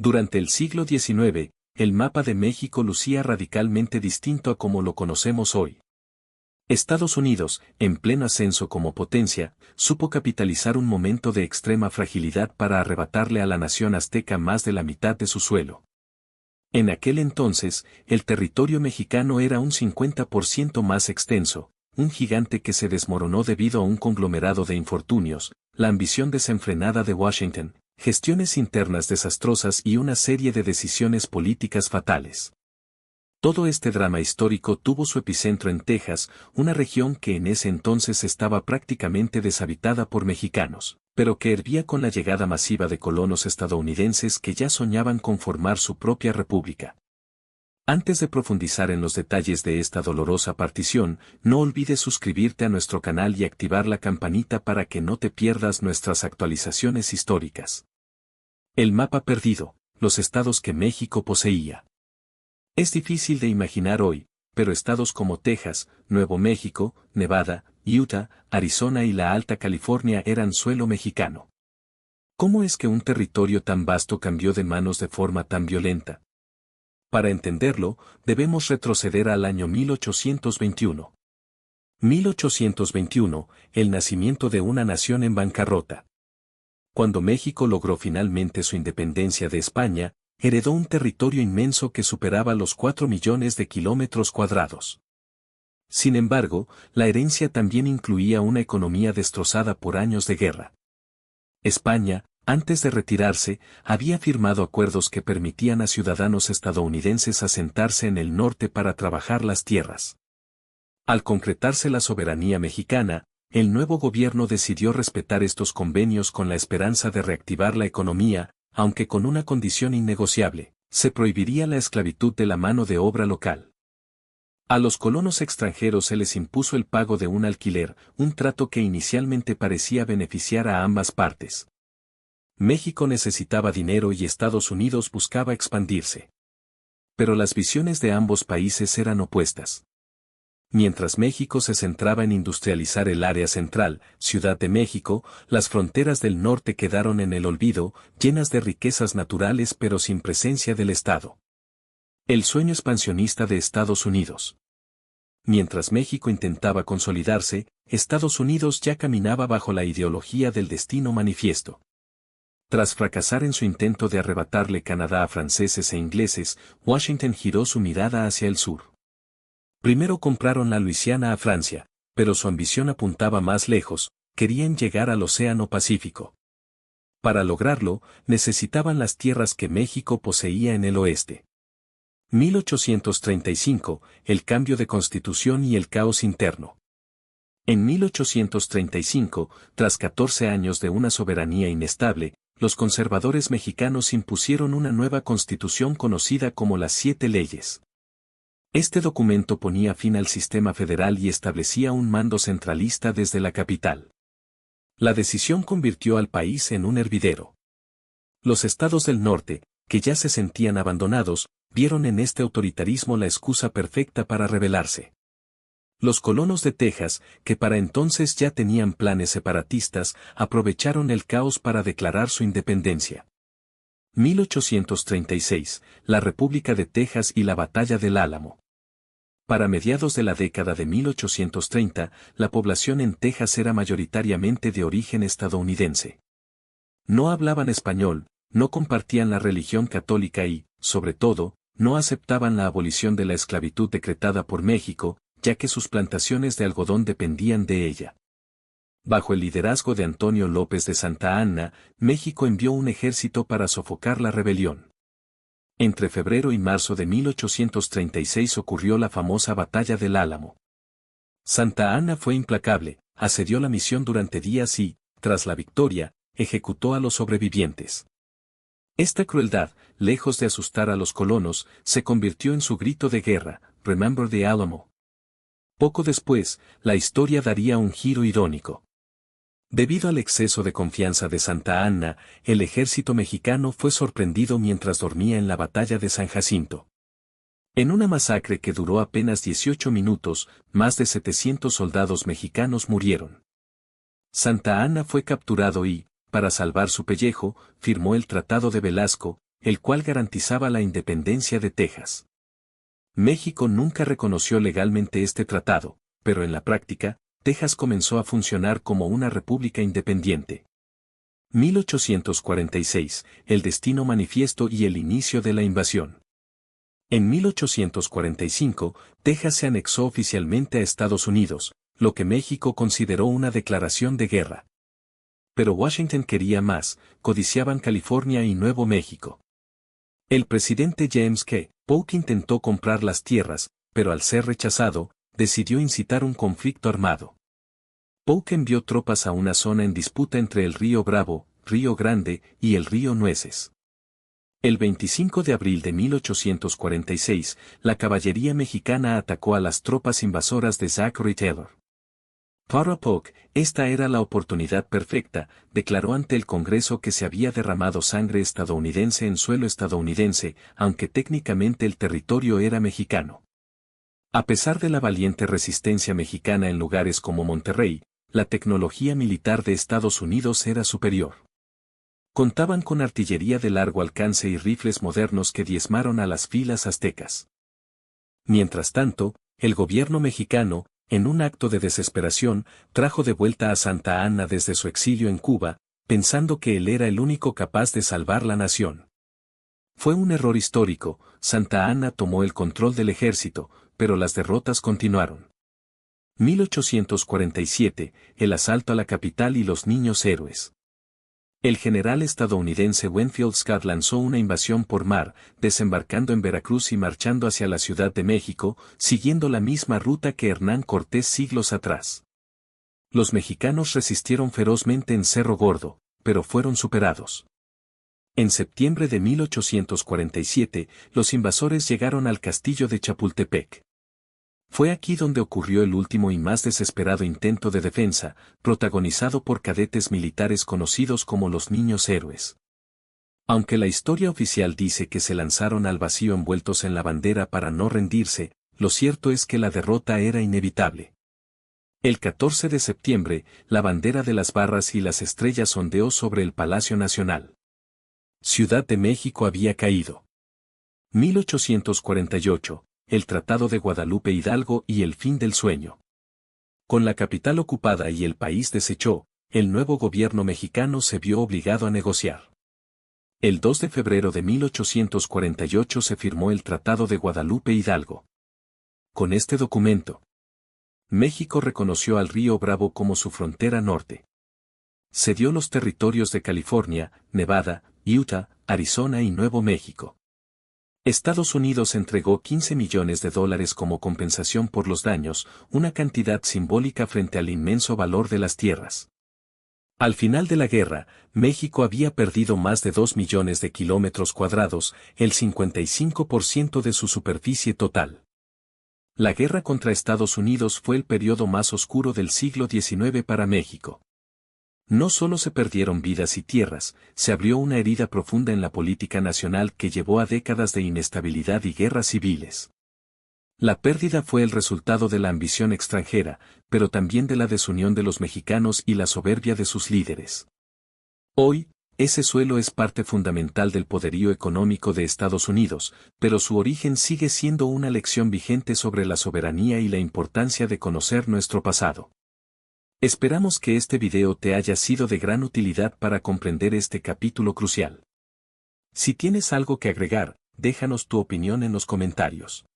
Durante el siglo XIX, el mapa de México lucía radicalmente distinto a como lo conocemos hoy. Estados Unidos, en pleno ascenso como potencia, supo capitalizar un momento de extrema fragilidad para arrebatarle a la nación azteca más de la mitad de su suelo. En aquel entonces, el territorio mexicano era un 50% más extenso, un gigante que se desmoronó debido a un conglomerado de infortunios, la ambición desenfrenada de Washington, gestiones internas desastrosas y una serie de decisiones políticas fatales. Todo este drama histórico tuvo su epicentro en Texas, una región que en ese entonces estaba prácticamente deshabitada por mexicanos, pero que hervía con la llegada masiva de colonos estadounidenses que ya soñaban con formar su propia república. Antes de profundizar en los detalles de esta dolorosa partición, no olvides suscribirte a nuestro canal y activar la campanita para que no te pierdas nuestras actualizaciones históricas. El mapa perdido, los estados que México poseía. Es difícil de imaginar hoy, pero estados como Texas, Nuevo México, Nevada, Utah, Arizona y la Alta California eran suelo mexicano. ¿Cómo es que un territorio tan vasto cambió de manos de forma tan violenta? Para entenderlo, debemos retroceder al año 1821. 1821, el nacimiento de una nación en bancarrota. Cuando México logró finalmente su independencia de España, heredó un territorio inmenso que superaba los 4 millones de kilómetros cuadrados. Sin embargo, la herencia también incluía una economía destrozada por años de guerra. España, antes de retirarse, había firmado acuerdos que permitían a ciudadanos estadounidenses asentarse en el norte para trabajar las tierras. Al concretarse la soberanía mexicana, el nuevo gobierno decidió respetar estos convenios con la esperanza de reactivar la economía, aunque con una condición innegociable: se prohibiría la esclavitud de la mano de obra local. A los colonos extranjeros se les impuso el pago de un alquiler, un trato que inicialmente parecía beneficiar a ambas partes. México necesitaba dinero y Estados Unidos buscaba expandirse. Pero las visiones de ambos países eran opuestas. Mientras México se centraba en industrializar el área central, Ciudad de México, las fronteras del norte quedaron en el olvido, llenas de riquezas naturales pero sin presencia del Estado. El sueño expansionista de Estados Unidos. Mientras México intentaba consolidarse, Estados Unidos ya caminaba bajo la ideología del destino manifiesto. Tras fracasar en su intento de arrebatarle Canadá a franceses e ingleses, Washington giró su mirada hacia el sur. Primero compraron la Luisiana a Francia, pero su ambición apuntaba más lejos, querían llegar al Océano Pacífico. Para lograrlo, necesitaban las tierras que México poseía en el oeste. 1835, el cambio de constitución y el caos interno. En 1835, tras 14 años de una soberanía inestable, los conservadores mexicanos impusieron una nueva constitución conocida como las 7 leyes. Este documento ponía fin al sistema federal y establecía un mando centralista desde la capital. La decisión convirtió al país en un hervidero. Los estados del norte, que ya se sentían abandonados, vieron en este autoritarismo la excusa perfecta para rebelarse. Los colonos de Texas, que para entonces ya tenían planes separatistas, aprovecharon el caos para declarar su independencia. 1836, la República de Texas y la Batalla del Álamo. Para mediados de la década de 1830, la población en Texas era mayoritariamente de origen estadounidense. No hablaban español, no compartían la religión católica y, sobre todo, no aceptaban la abolición de la esclavitud decretada por México, ya que sus plantaciones de algodón dependían de ella. Bajo el liderazgo de Antonio López de Santa Anna, México envió un ejército para sofocar la rebelión. Entre febrero y marzo de 1836 ocurrió la famosa Batalla del Álamo. Santa Anna fue implacable, asedió la misión durante días y, tras la victoria, ejecutó a los sobrevivientes. Esta crueldad, lejos de asustar a los colonos, se convirtió en su grito de guerra: Remember the Alamo. Poco después, la historia daría un giro irónico. Debido al exceso de confianza de Santa Anna, el ejército mexicano fue sorprendido mientras dormía en la batalla de San Jacinto. En una masacre que duró apenas 18 minutos, más de 700 soldados mexicanos murieron. Santa Anna fue capturado y, para salvar su pellejo, firmó el Tratado de Velasco, el cual garantizaba la independencia de Texas. México nunca reconoció legalmente este tratado, pero en la práctica, Texas comenzó a funcionar como una república independiente. 1846, el destino manifiesto y el inicio de la invasión. En 1845, Texas se anexó oficialmente a Estados Unidos, lo que México consideró una declaración de guerra. Pero Washington quería más, codiciaban California y Nuevo México. El presidente James K. Polk intentó comprar las tierras, pero al ser rechazado, decidió incitar un conflicto armado. Polk envió tropas a una zona en disputa entre el río Bravo, Río Grande y el río Nueces. El 25 de abril de 1846, la caballería mexicana atacó a las tropas invasoras de Zachary Taylor. Para Polk, esta era la oportunidad perfecta, declaró ante el Congreso que se había derramado sangre estadounidense en suelo estadounidense, aunque técnicamente el territorio era mexicano. A pesar de la valiente resistencia mexicana en lugares como Monterrey, la tecnología militar de Estados Unidos era superior. Contaban con artillería de largo alcance y rifles modernos que diezmaron a las filas aztecas. Mientras tanto, el gobierno mexicano, en un acto de desesperación, trajo de vuelta a Santa Anna desde su exilio en Cuba, pensando que él era el único capaz de salvar la nación. Fue un error histórico, Santa Anna tomó el control del ejército, pero las derrotas continuaron. 1847, el asalto a la capital y los niños héroes. El general estadounidense Winfield Scott lanzó una invasión por mar, desembarcando en Veracruz y marchando hacia la Ciudad de México, siguiendo la misma ruta que Hernán Cortés siglos atrás. Los mexicanos resistieron ferozmente en Cerro Gordo, pero fueron superados. En septiembre de 1847, los invasores llegaron al castillo de Chapultepec. Fue aquí donde ocurrió el último y más desesperado intento de defensa, protagonizado por cadetes militares conocidos como los niños héroes. Aunque la historia oficial dice que se lanzaron al vacío envueltos en la bandera para no rendirse, lo cierto es que la derrota era inevitable. El 14 de septiembre, la bandera de las barras y las estrellas ondeó sobre el Palacio Nacional. Ciudad de México había caído. 1848. El Tratado de Guadalupe Hidalgo y el fin del sueño. Con la capital ocupada y el país deshecho, el nuevo gobierno mexicano se vio obligado a negociar. El 2 de febrero de 1848 se firmó el Tratado de Guadalupe Hidalgo. Con este documento, México reconoció al río Bravo como su frontera norte. Cedió los territorios de California, Nevada, Utah, Arizona y Nuevo México. Estados Unidos entregó $15 millones como compensación por los daños, una cantidad simbólica frente al inmenso valor de las tierras. Al final de la guerra, México había perdido más de 2 millones de kilómetros cuadrados, el 55% de su superficie total. La guerra contra Estados Unidos fue el periodo más oscuro del siglo XIX para México. No solo se perdieron vidas y tierras, se abrió una herida profunda en la política nacional que llevó a décadas de inestabilidad y guerras civiles. La pérdida fue el resultado de la ambición extranjera, pero también de la desunión de los mexicanos y la soberbia de sus líderes. Hoy, ese suelo es parte fundamental del poderío económico de Estados Unidos, pero su origen sigue siendo una lección vigente sobre la soberanía y la importancia de conocer nuestro pasado. Esperamos que este video te haya sido de gran utilidad para comprender este capítulo crucial. Si tienes algo que agregar, déjanos tu opinión en los comentarios.